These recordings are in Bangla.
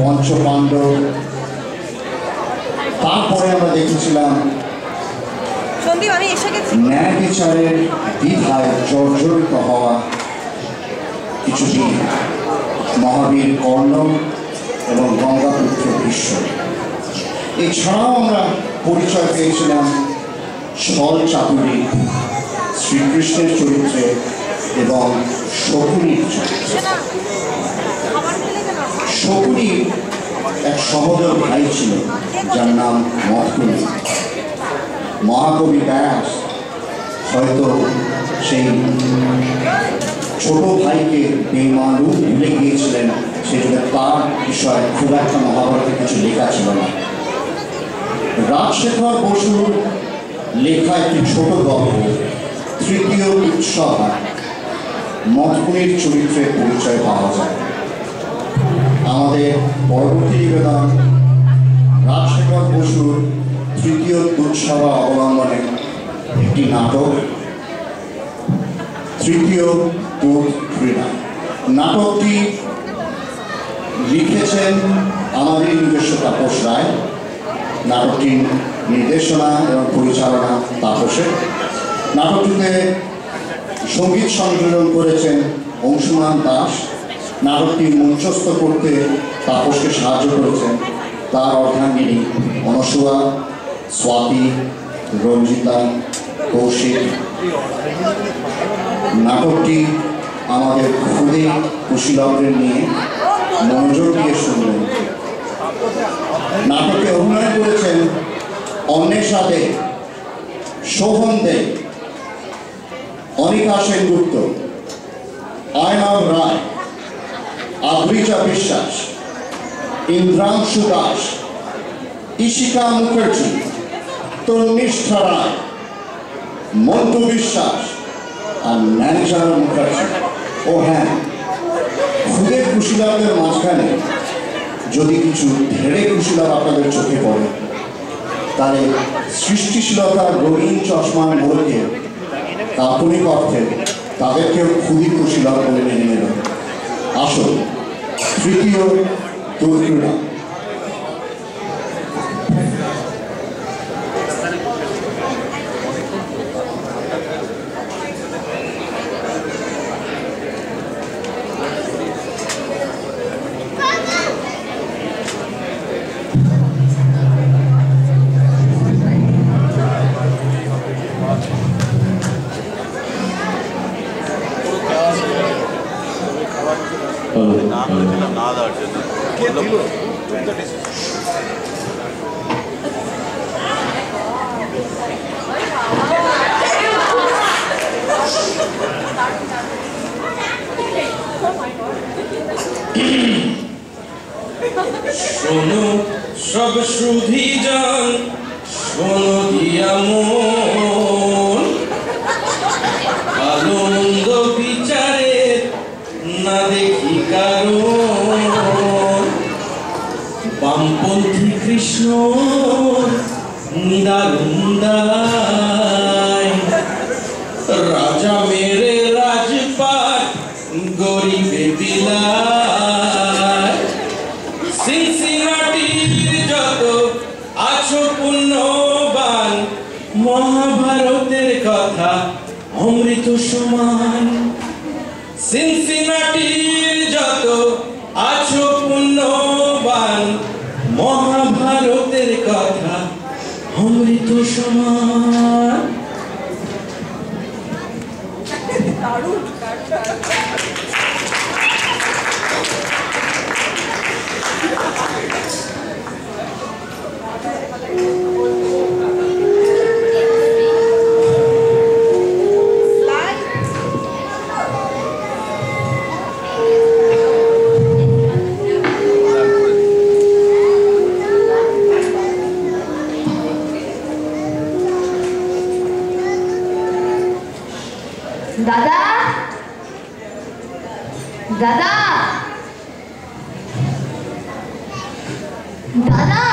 পঞ্চপাণ্ডব, তারপরে আমরা দেখেছিলাম ন্যায় বিচারের দ্বিধায় জর্জরিত হওয়া কিছু বীর, মহাবীর কর্ণ এবং গঙ্গাপুত্র ভীষ্ম। এছাড়াও আমরা পরিচয় পেয়েছিলাম ছল চাতুরী শ্রীকৃষ্ণের চরিত্রে এবং শকুনির চরিত্রে। শকুনির এক সহোদর ভাই ছিল যার নাম মথকুনি। মহাকবি ব্যাস হয়তো সেই ছোট ভাইকে বেমালুম ভুলে গিয়েছিলেন, সেজন্য তার বিষয়ে খুব একটা মহাভারতে কিছু লেখা ছিল না। রাজশেখর বসুর লেখা একটি ছোট গল্প তৃতীয় উৎসভায় মথকুনির চরিত্রের পরিচয় পাওয়া যায়। আমাদের পরবর্তী নিবেদন রাজশেখর বসুর তৃতীয় দুঃসভা অবলম্বনে একটি নাটক তৃতীয় দুধ ক্রীড়া। নাটকটি লিখেছেন আমাদের নিজস্ব তাপস রায়, নাটকটির নির্দেশনা এবং পরিচালনা তাপসের। নাটকটিতে সঙ্গীত সংযোজন করেছেন অংশুমান দাস। নাটকটি মঞ্চস্থ করতে তাপসকে সাহায্য করেছেন তার অর্ধাঙ্গিনী অনসুয়া, স্বাতি, রঞ্জিতা, কৌশিক। নাটকটি আমাদের খুদে কুশীলবদের নিয়ে মনোযোগ দিয়ে শুনলেন। নাটকে অভিনয় করেছেন অন্বেষা দে, শোভন দে, অনিকা সেনগুপ্ত, আয়নাব রায়, আদ্রিজা বিশ্বাস, ইন্দ্রাংশু দাস, ইশিকা মুখার্জি, তন্নিষ্ঠা রায়, মন্টু বিশ্বাস আর ন্যানজার মুখার্জি। ও হ্যাঁ, খুদে কুশীলবদের মাঝখানে যদি কিছু ধেড়ে কুশীলব আপনাদের চোখে পড়ে, তাহলে সৃষ্টিশীলতার রঙিন চশমার মোড়কে কাল্পনিক অর্থে তাদেরকেও খুবই কুশীলব বলে মেনে নেবে। আসল তৃতীয় দুর্ক্রীড়া। শোনো সব সুধী জন, শোনো দিয়া মন, ভালো মন্দ বিচারের না দেখি কারণ। বামপন্থী কৃষ্ণ নিদারুণ দায়, রাজা মেরে রাজপাট গরিবে বিলায়। সিনসিনাটির যত আছো পুণ্যবান, মহাভারতের কথা অমৃত সমান। সিনসিনাটির যত আছো পুণ্যবান, মহাভারতের কথা অমৃত সমান। দাদা, দাদা, দাদা,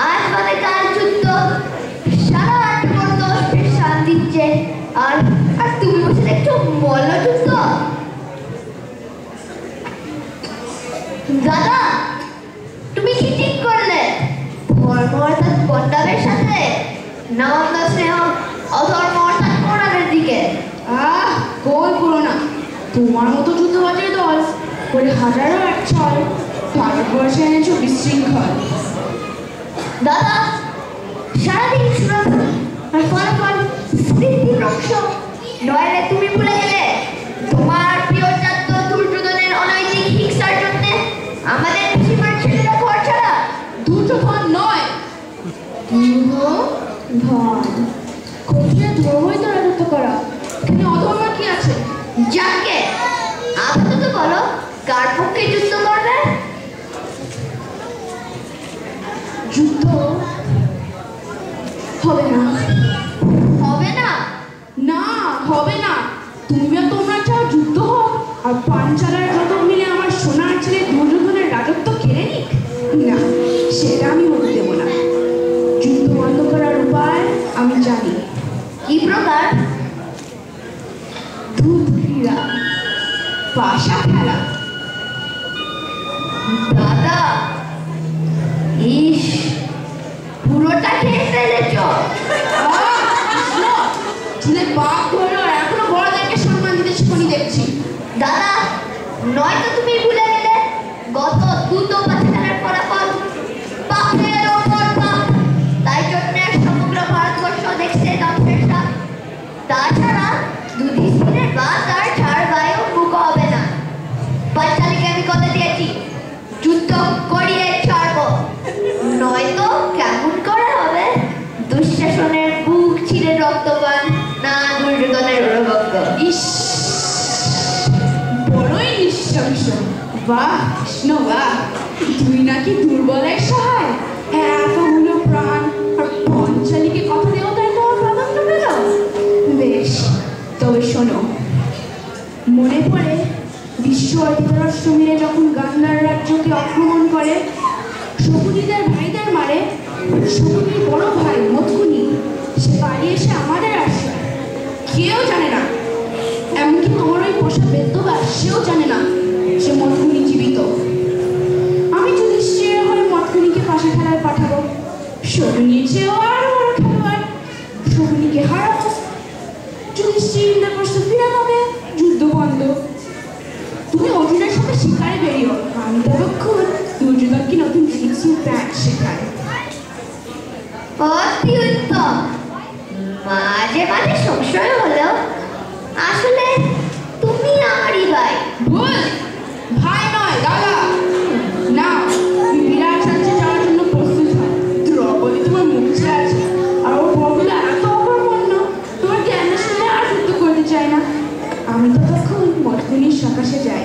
আজ মানে কাল যুদ্ধ, সারা রাত পর্যন্ত শান্তি দিচ্ছে, আর তুমি বসে একটু মল্ল যুদ্ধ দাদা, তুমি কি ঠিক করলে? ধর্ম অর্থাৎ কর্তব্যের সাথে নাম স্নেহ অধর্ম অর্থাৎ কোরআনের দিকে। গোল করো না। তোমার মতো যুদ্ধবাজের দল করে হাজারো এক ছল ভারতবর্ষে এনেছো বিশৃঙ্খল। দাদা, সারাদিন সুরাধন আর ফলাফল স্মৃতিভ্রংশ। নইলে তুমি ভুলে গেলে তোমার প্রিয় জাত দুর্যোধনের অনৈতিক হিংসার জন্য আমাদের পিসিমার ছেলেরা ঘর ছাড়া। দুর্যোধন নয়, দুর্যোধন। ক্ষত্রিয় ধর্মই তো রাজত্ব করা, এখানে অধর্ম কি আছে? যাকে আপাতত বলো, কার পক্ষে যুদ্ধ করবে? যুদ্ধ হবে না। হবে না? না, হবে না। তুমি আর তোমরা চাও যুদ্ধ হোক আর পাঞ্চালার যত মিলে আমার সোনার ছেলে দুর্যোধনের রাজত্ব কেড়ে নিক? না, সেটা আমি হতে দেব না। যুদ্ধ বন্ধ করার উপায় আমি জানি। কি প্রকার? দুধ ক্রীড়া, পাশা খেলা। দাদা, ইস, পুরোটা খেয়ে ফেলেছ। চুলে পাক ধরো, এখনো বড়দেরকে সম্মান দিতে শিখনি দেখছি। দাদা, নয়তো তুমি ভুলে গেলে গত দুটো বাচ্চাদের ফলাফল পাপের ওপর পাপ। তাই জন্য সমগ্র ভারতবর্ষ দেখছে ধ্বংসের সাপ। তাছাড়া যুধিষ্ঠিরের বাস আর ছাড় গায়েও মুখ হবে না। বাচ্চাদেরকে আমি কথা দিয়েছি, যুদ্ধ করিয়ে ছাড়বো, নয়তো কেমন করে হবে? দুঃশাসনের বুক ছিঁড়ে রক্তপান, না দুর্যোধনের রক্ত। ইস, বড়ই নিঃশংস। বাহ কৃষ্ণ বাহ, তুই নাকি দুর্বলের সহায়। এতগুলো প্রাণ আর পঞ্চালীকে কথা দেওয়া তাই তোমার প্রাধান্য পেল। বেশ, তবে শোনো, মনে পড়ে বিশ্ব ধৃতরাষ্ট্র মিলে যখন গান্ধার রাজ্যকে আক্রমণ করে, শকুনিদের ভাইদের মারে, শকুনির বড় ভাই মথুনি সে বাড়ি এসে আমাদের আশ্রয়। কেউ জানে না, এমনকি তোমার ওই পোষা বেদ্যবাস সেও জানে না সে মথুনি জীবিত। আমি যুধিষ্ঠিরের হয়ে মথুনিকে পাশা খেলায় পাঠাবো। শকুনির চেয়েও আরো বড় খেলোয়াড়, শকুনিকে হারাবো। যুধিষ্ঠির ইন্দ্রপ্রস্থ ফিরে পাবে, যুদ্ধ বন্ধ। তুমি অর্জুনের সাথে শিকারে বেরিও, আমি ততক্ষণ দুর্যোধনকে নতুন জিনিসের প্যান্ট শেখাই। অতি উত্তম। মাঝে মাঝে সংশয় হলেও আসলে তুমি আমারই ভাই। ভুল, ভাই নয় দাদা। না, তুমি বিরাট রাজ্যে যাওয়ার জন্য প্রস্তুত হয়। দ্রৌপদী তোমার মুখে আছে, আর ওর বউগুলো এত অকর্মণ্য, তোমার জ্ঞানের সাথে আর যুদ্ধ করতে চায় না। আমি ততক্ষণ মথুনির সকাশে যাই।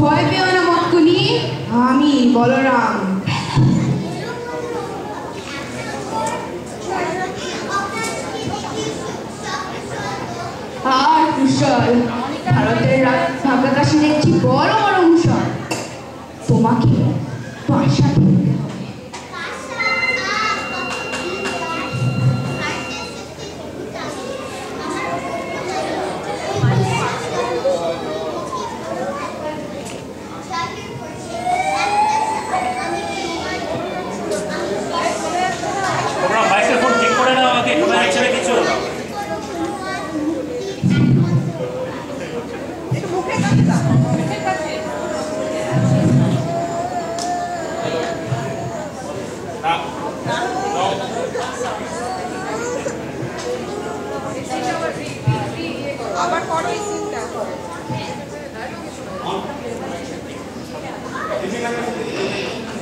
ভয় পেও না মথুনি, আমি বলরাম। আর কুশল, ভারতের ভাগ্যাকাশে দেখছি বড় বড় অনুসর। তোমাকে পাশা খেলতে হবে।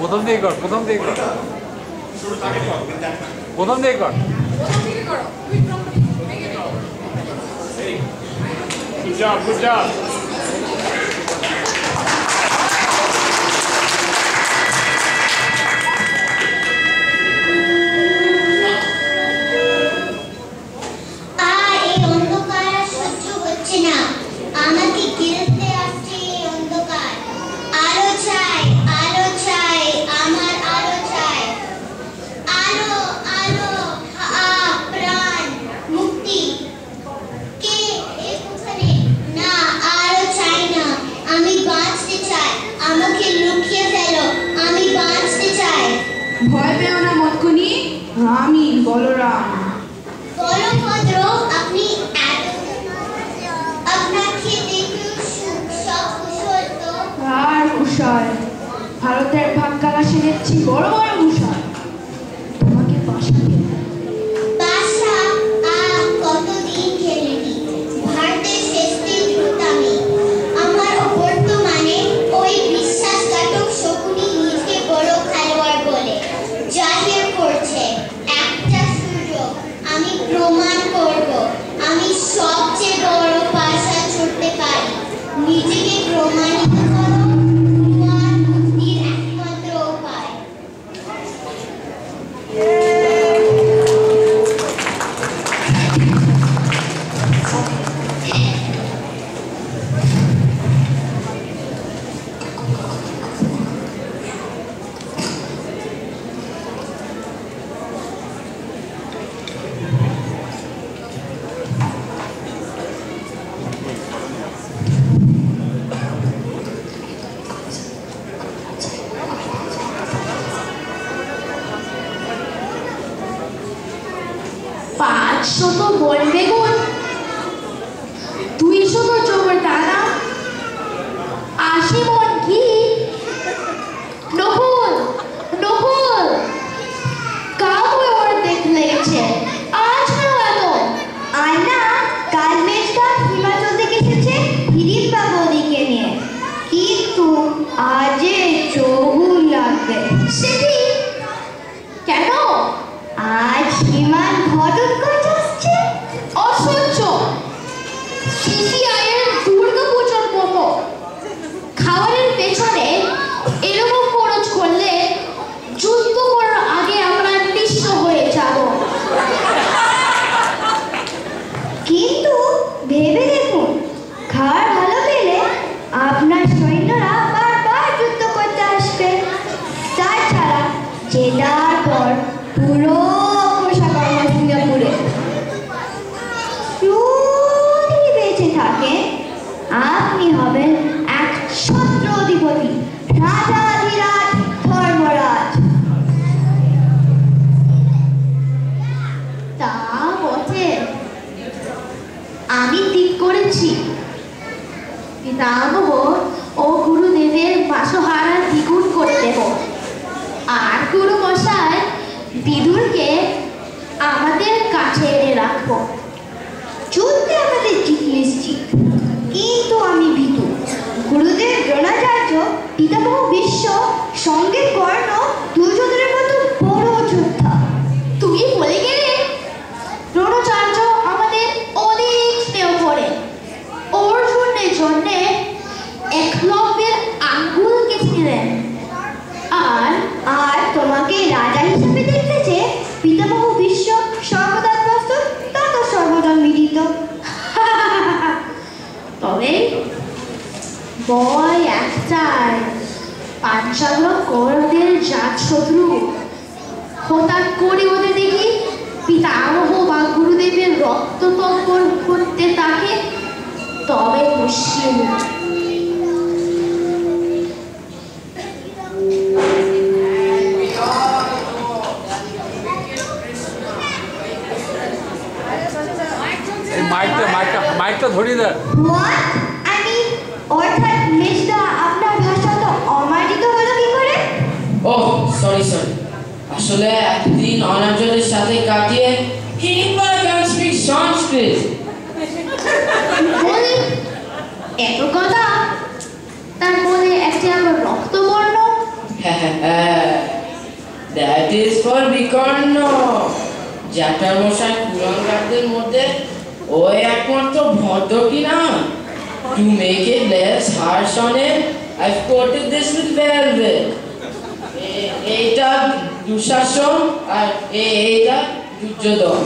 প্রথম দিকে কর, প্রথম দিকে কর, প্রথম দিকে কর। Good job, good job. ভয় পেও না মতকুনি, আমি বলরাম। বলভদ্র, আপনি আপনাকে দেখে সব কুশল তো? আর কুশল, ভারতের ভাগ্যালা সেরেছি বড় বড় কুশল। তোমাকে বাসা বাসা কতদিন খেলেনি, ভারতের শ্রেষ্ঠ দ্রুতামি। আমার বর্তমানে ওই বিশ্বাসঘাতক শকুনি নিজকে বড় খেলোয়াড় বলে জাহির করছে। একটা সুযোগ, আমি প্রমাণ করব আমি সবচেয়ে বড় পাশা ছুটতে পারি। নিজেকে প্রমাণিত করো, তোমার বুদ্ধির একমাত্র উপায়। পাঁচশত বন বেগুন, 200 জোর দানা, 80 মন ঘি। নকুল, নকুল, কাউকে ওর দেখতে লেগেছে। আজ কেন এত? আর না, কাল মেজদা হিমাচল থেকে এসেছে হিরিপ বাবুদিকে নিয়ে, কিন্তু আজ চৌগুল লাগবে। সেটি কেন? আজ হিমান ঘটক কাজ আসছে। অসহ্য, সিসিআইয়ের দুর্গাপূজার মতো খাবারের পেছনে এরকম খরচ করলে যুদ্ধ করার আগে আমরা নিঃস্ব হয়ে যাব। কিন্তু ভেবে দেখুন, খাবার ভালো পেলে আপনার সৈন্যরা বারবার যুদ্ধ করতে আসবে। তাছাড়া জেতার পর পুরো পোশাক সিঙ্গাপুরে যদি বেঁচে থাকে, আপনি হবেন এক ছত্র অধিপতি, রাজাধিরাজ ধর্মরাজ। তা বটে, আমি ঠিক করেছি পিতামহ ও গুরুদেবের বাসহারা দ্বিগুণ করে দেব। আর গুরু মশাই বিদুরকে আমাদের কাছে এনে রাখবো। যুদ্ধে আমাদের জিত নিশ্চিত, কিন্তু আমি ভীতু। গুরুদেব দ্রোণাচার্য, পিতামহ ভীষ্ম, সঙ্গে কর্ণ, দুর্যোধনের মতো বড় যোদ্ধা। তুমি বলে গেলে দ্রোণাচার্য আমাদের অনেক স্নেহ করে। অর্জুনের জন্যে একলব্যের আঙ্গুল কেটে দিলেন। আর আর তোমাকে রাজা হিসেবে দেখতেছে পিতামহ ভীষ্ম, সর্বদা প্রস্তুত, তত সর্বদা মিলিত। তবে ভয় একটাই, পাঞ্চাল কৌরবদের জাত শত্রু। হঠাৎ করে ওদের দেখি পিতামহ বা গুরুদেবের রক্ততঙ্কর করতে থাকে, তবে মুশকিল। মাইকটা ধরিয়ে দেয়। What? I mean, অর্থাৎ মেজদা, আপনার ভাষা তো অমার্জিত হলো কি করে? ওহ সরি, আসলে একদিন অনার্যদের সাথে কাটিয়ে হিন্দি ক্যান স্পিক সংস্কৃত। বলি এত কথা, তার বলে একটা আমার রক্তবর্ণ। That is for Vikarna. জ্যাঠার মশাই কুলাঙ্গারদের মধ্যে ওই একমাত্র ভদ্র কিনা। To make it less harsh on him, I've coated this with velvet. এইটা দুঃশাসন আর এইটা Duryodhan.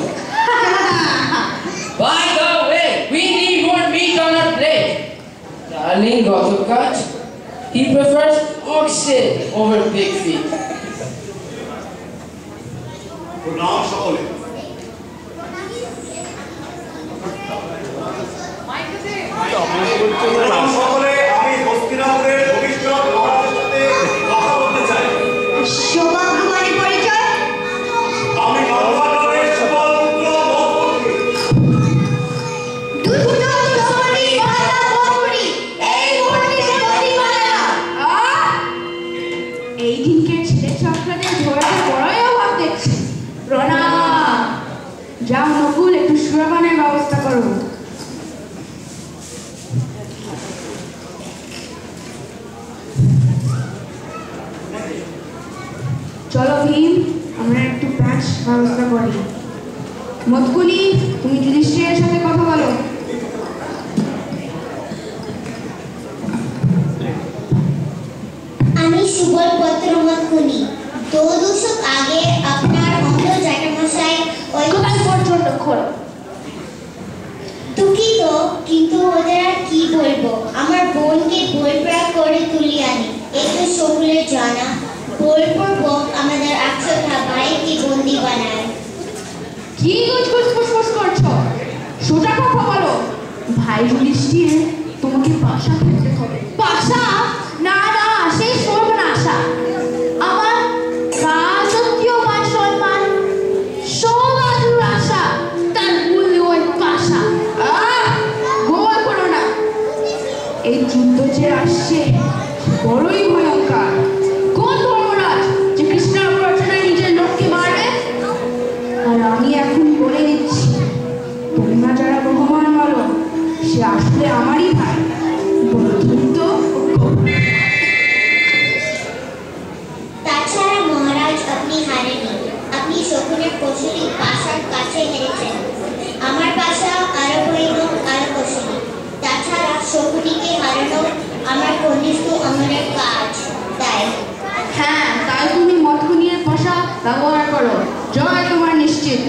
By the way, we need more meat on our plate. Darling Gotokaj, he prefers oxtail over pig feet. প্রণাম সকলে। প্রণাম সকলে, আমি হস্তিনাপুরের ভবিষ্যৎ মহারাজের সাথে কথা বলতে চাই। সৌভাগ্যবানী পরিচয়। আমি নরওয়ারের সুবল পুত্র মধুকরী। দুষ্ট চোরী বালা মধুকরী, এই মুহূর্তে গতি মারা। এই দিনকে ছেলে চক্রদের ধরাতে বড়ই অভাব দেখছি। প্রণাম। যাও নকুল, একটু সুরপানের ব্যবস্থা করো। চলো ভীম, আমরা একটু প্যাচ ব্যবস্থা করি। মতকুলি, তুমি যুধিষ্ঠিরের সাথে কথা বলো। আমি সুবল পত্র মতকুনি। 2 দশক আগে আপনার অন্ধ জ্যাঠামশাই ওই কোথায় পর্যন্ত খোলো। দুঃখিত, কিন্তু ওদের আর কি বলবো। আমার বোনকে বলপ্রাগ করে তুলি আনি, এই তো সকলের জানা। বলপূর্বক আমাদের 100 ভাইকে বন্দি বানায়। কি ফুসফুস করছো? সোজা কথা বলো। ভাই যুধিষ্ঠির, তোমাকে পাশা খেতে হবে। পাশা? না না, সেই সর্বনাশা। আমার রাজকীয় মান সম্মান সৌভাগ্যের আশা, তার মূল্য ওই পাশা। গোল করো না। এই যুদ্ধ যে আসছে বড়ই ভয়ঙ্কর। কোন ধর্মরাজ যে কৃষ্ণের প্ররোচনায় নিজের লোককে মারবে? আর আমি এখন বলে দিচ্ছি, তোমরা যারা বহমান বলো, সে আসলে আমারই ভাই। তাছাড়া মহারাজ, আপনি হারেনি। আপনি শকুনের কৌশলী পাশার কাছে হেরেছেন। আমার পাশা আরো ভয়ানক, আরো কৌশলী। তাছাড়া শকুনিকে হারানো আমার কনিষ্ঠ অমরের কাজ। তাই হ্যাঁ, তাই তুমি মতকুনির ভাষা ব্যবহার করো। জয় তোমার নিশ্চিত।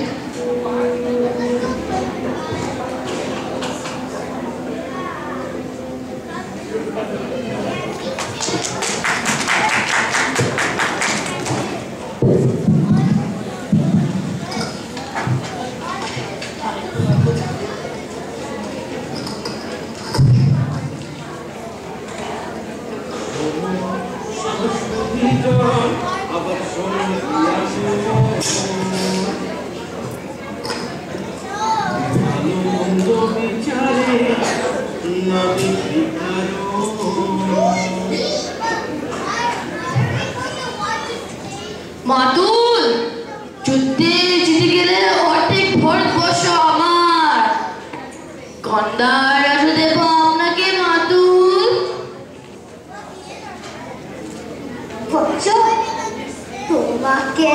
মাতুল, যুদ্ধে জিতে গেলে অর্ধেক ভারতবর্ষ আমার। কন্দার আসতে দেব আপনাকে মাতুল। তোমাকে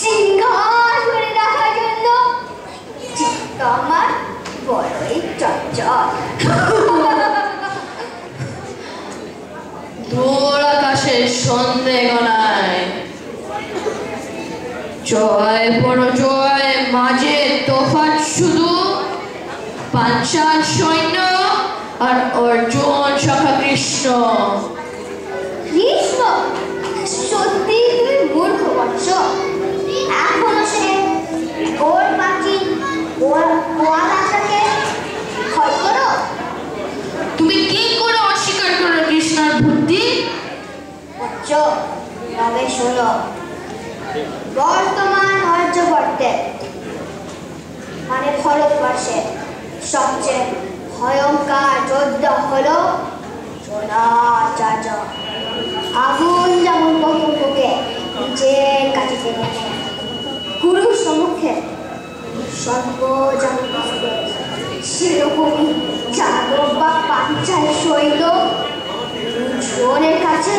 সিংহাসনে রাখার জন্য চিত্ত আমার বড়ই চঞ্চল। দূর আকাশের সন্দেহ নাই। জয় পরাজয় মাঝে তফাৎ শুধু পাঞ্চাল সৈন্য আর অর্জুন সখা কৃষ্ণ। কৃষ্ণ, সত্যি তুমি মূর্খ বৎস। এখনো সে ওর পাখি ওয়ালাটাকে ভয় করো। তুমি কি করে অস্বীকার করো কৃষ্ণের বুদ্ধি? বৎস, তবে শোনো, বর্তমান আর্যবর্তে মানে ভারতবর্ষে সবচেয়ে ভয়ঙ্কর যোদ্ধা হলো দ্রোণাচার্য। আগুন যেমন প্রথমকে নিজের কাছে টেনে নেয়, গুরুর সম্মুখে সর্ব যেমন সেরকমই যাদব বা পাঞ্চাল সৈন্য দুজনের কাছে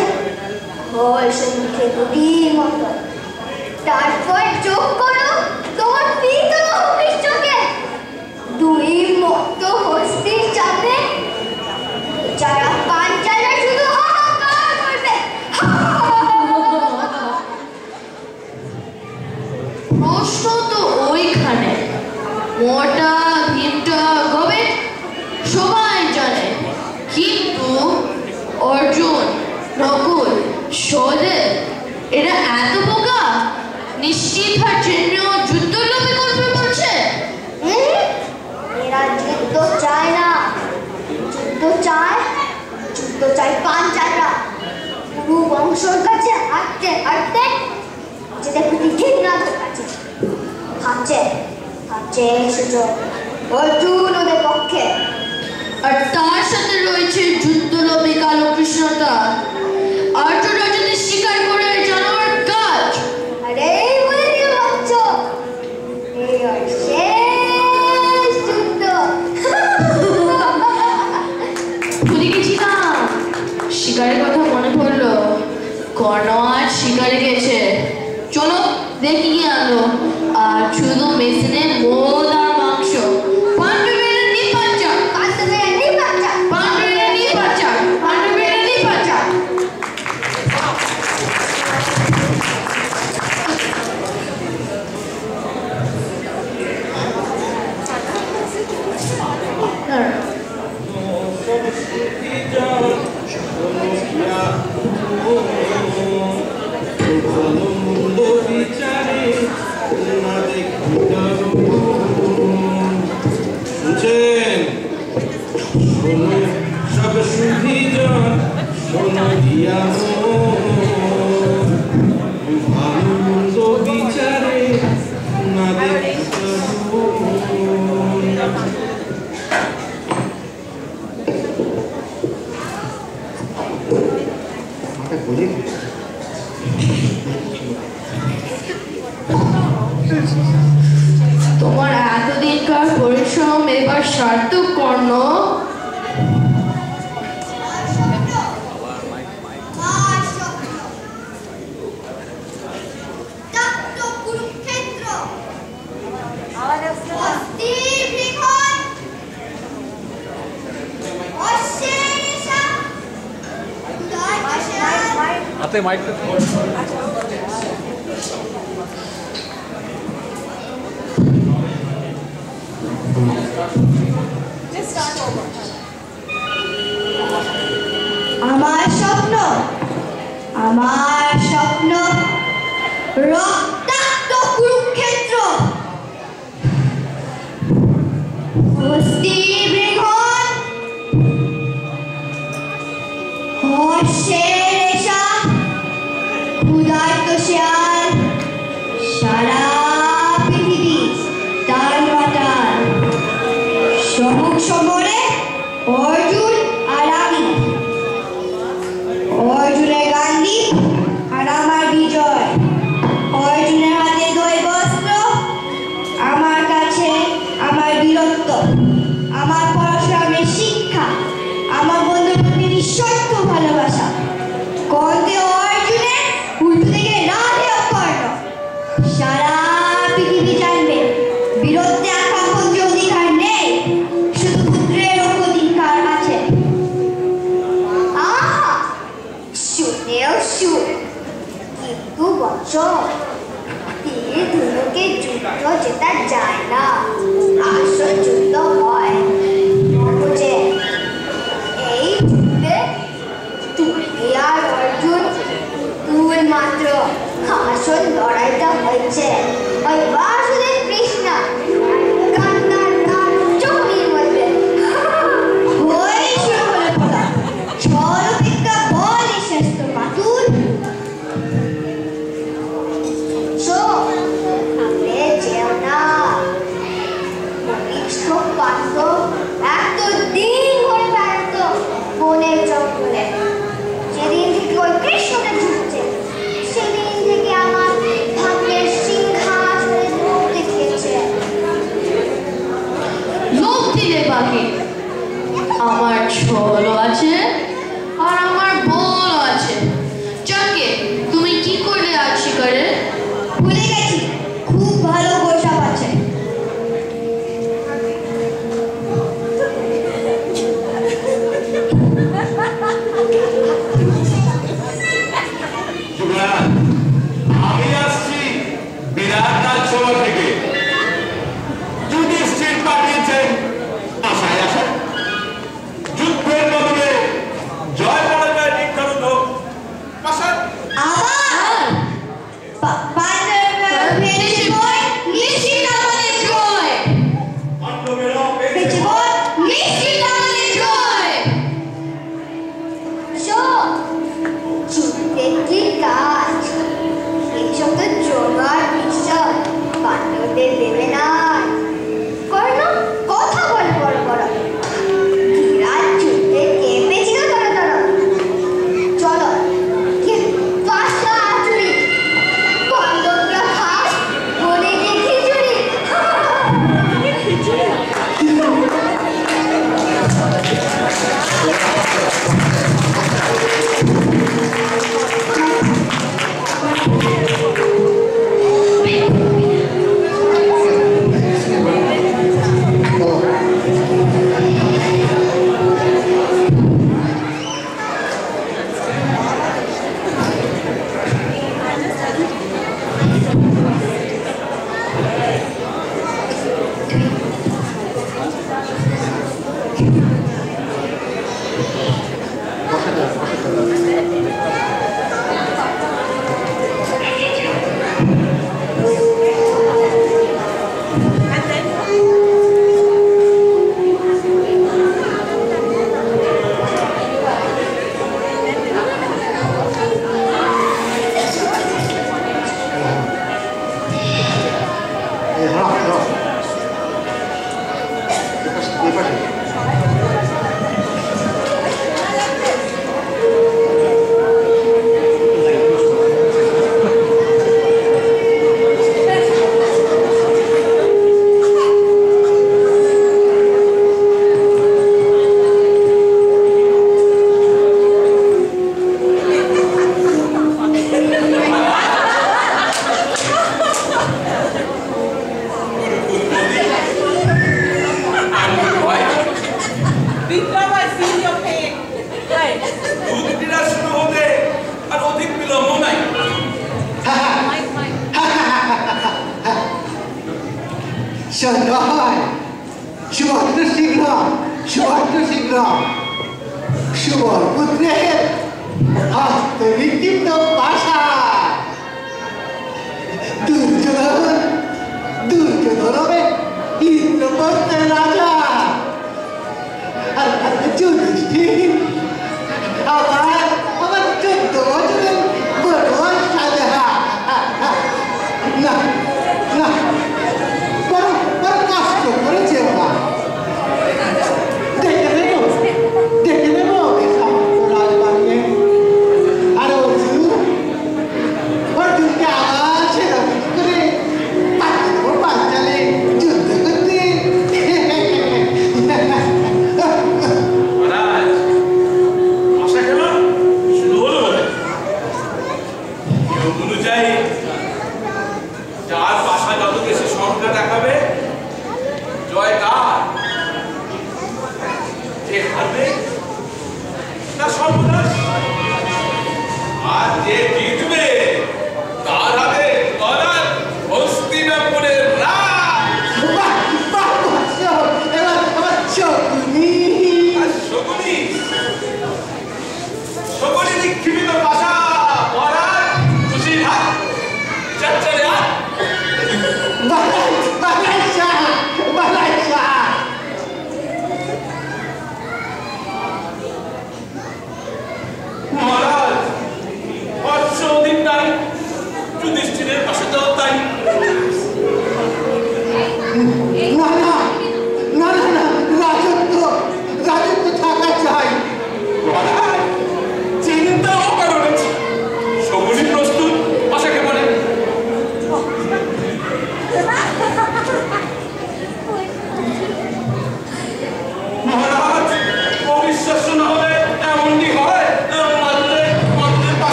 হয় সম্মুখে নদীর মতো। তারপর যোগ করো তোমার পিতল কৃষ্ণকে, দুই মত হস্তির চাপে যারা পাঞ্চালা শুধু হাহাকার করবে। প্রশ্ন তো ওইখানে, মোটা ভীমটা গবে সবাই জানে, কিন্তু অর্জুন, নকুল, সহদেব এরা এত বোকা, নিশ্চিত হার জন্য যুদ্ধ লোভে করবে বলছে। এরা যুদ্ধ চায় না, যুদ্ধ চায় পাঞ্চালরা। পুরু বংশর কাছে হাঁটতে হাঁটতে যেতে প্রতি ঘৃণাদের কাছে ভাবছে এসেছো অর্জুন ওদের পক্ষে। আর তার সাথে রয়েছে যুদ্ধ লোভী কালো কৃষ্ণতা, অর্জুনরা যদি স্বীকার করে জানোয়ার কাজ। আরে এই বলে দিয়ে ভাবছো এই শেষ যুদ্ধ। ভুলে গেছিলাম, শিকারের কথা মনে পড়লো, কর্ণ আজ শিকারে গেছে। চলো দেখি কি আনলো। আর শুধু মেশিনে মোদ আর মাংস। পাণ্ডবেরা নিপাচার, পাণ্ডবেরা নিপাচার, পাণ্ডবেরা নিপাচার, পাণ্ডবেরা নিপাচার। সব সুধীজন শোনো দিয়া ভালো মন্দ বিচারে না তোমার এতদিনকার পরিশ্রম এবার সার্থক কর্ণ। হাতে মাইকটা আমার স্বপ্ন রক্তাক্ত কুরুক্ষেত্র, হস্তি বৃহৎ হর্ষের রেশা, ক্ষুধার্ত শেয়াল, সারা পৃথিবী তার মাতাল। সমুখ সমরে অর্জুন আর আমি, অর্জুনের গান্ধী আর আমার বিজয়। অর্জুনের হাতে দৈব অস্ত্র, আমার কাছে আমার বীরত্ব, আমার পরশুরামের শিক্ষা, আমার বন্ধুর প্রতি নিঃস্বার্থ ভালোবাসা। কর্ণে অর্জুনের উল্টো থেকে রাধে কর্ণ। সারা পৃথিবী জানবে বীরত্বে আকাঙ্ক্ষিত অধিকার নেই, শুধু পুত্রের অধিকার আছে। শুনেও শুন, কিন্তু বৎস তীর ধনুকে যুদ্ধ জেতা যায় না, আসল যুদ্ধ হয় বুঝে। এই যুদ্ধে তুমি আর অর্জুন তুল মাত্র, আসল লড়াইটা হয়েছে ওই বাসুদেব কৃষ্ণা কান্নার নাম চোখের মধ্যে। হয়েছে বলে বলা ছল অপেক্ষা বল শ্রেষ্ঠ বাতুল। সামনে যেও না, কনিষ্ঠ পার্থ এতদিন ঘুরে বেড়াত বনের জঙ্গলে। যেদিন থেকে ওই কৃষ্ণকে ঝুঁকছে, সেদিন থেকে আমার ভাগ্যের সিংহাসনে লোভ দেখিয়েছে। লোভ দিলে বাকি, আমার ছলও আছে আর আমার বলও আছে। যাকে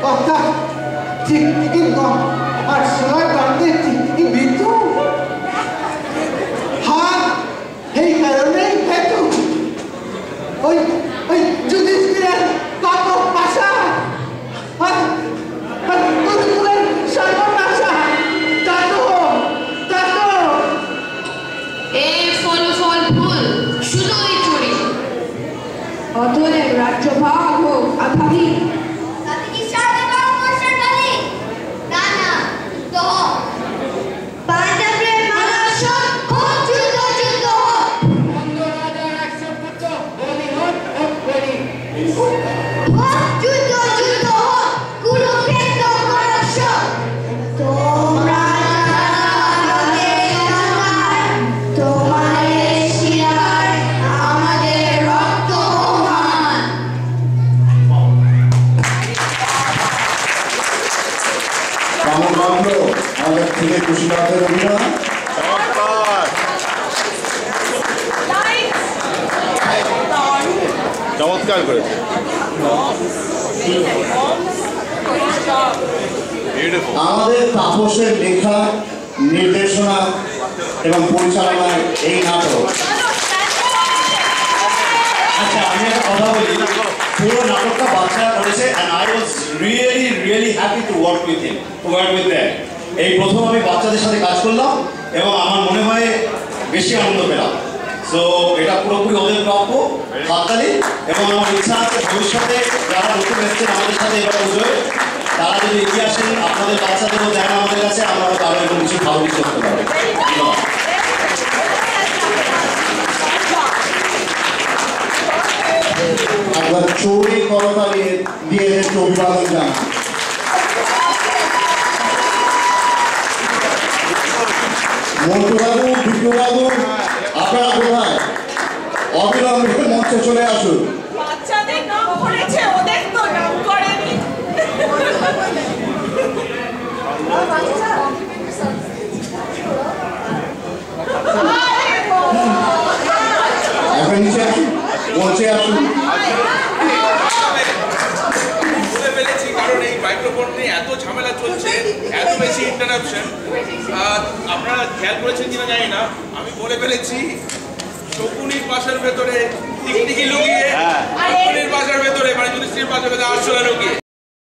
কথা ঠিক আর সবাই বাড়তে ঠিক মৃত্যু হ্যাঁ এই কারণেই হেতু ওই ওই যুধিষ্ঠিরের কাপড় পাশা আর কুরুকুলের সর্বনাশা তাতো এই ফল ভুল শুধুই চুরি অতএব রাজ্যভাগ হোক আধাধি তাতে কি সারা ভারতবর্ষের মালিক? না না, তো পাণ্ডবের মানসন হোক যুদ্ধ হোক। হোক যুদ্ধ হোক, কুরুক্ষেত্র করস্বর। তোমরা আমাদের সন্তান, তোমাদের শিরায় আমাদের রক্ত বহমান। কেমন লাগলো আমাদের থেকে কুশীলতার অভিনয়? চমৎকার করেছে। আমাদের তাপসের লেখা, নির্দেশনা এবং পরিচালনায় এই নাটক। আচ্ছা, আমি একটা কথা বলি, পুরো নাটকটা বাচ্চারা করেছে and I was really happy to work with them. এই প্রথম আমি বাচ্চাদের সাথে কাজ করলাম এবং আমার মনে হয় বেশি আনন্দ পেলাম। সো এটা পুরোপুরি ওদের প্রাপ্য হাততালি, এবং আমার ইচ্ছা আছে ভবিষ্যতে যারা নতুন এসছেন আমাদের সাথে এবার পুজোয়, তারা যদি এগিয়ে আসেন, আপনাদের বাচ্চাদেরও দেন আমাদের কাছে, আমরা হয়তো আরও এরকম কিছু ভালো কিছু করতে পারবো। ধন্যবাদ। একবার চৌরি করতালি দিয়ে একটু অভিবাদন জানান। মন্টু বাবু, বিট্টু বাবু, আপনারা কোথায়? অবিলম্বে মঞ্চে চলে আসুন। বাচ্চাদের নাম করেছে, ওদের তো নাম করেনি। এখন নিচে আসুন, মঞ্চে আসুন। কারণ এই মাইক্রোফোন নিয়ে এত ঝামেলা চলছে, এত বেশি ইন্টারাপশন, আপনারা খেয়াল করেছেন কিনা জানি না, আমি বলে ফেলেছি শকুনির বাসার ভেতরে টিকটিকি লুকিয়ে, শকুনির বাসার ভেতরে মানে যুধিষ্ঠির বাসার ভেতরে আরশোলা লুকিয়ে।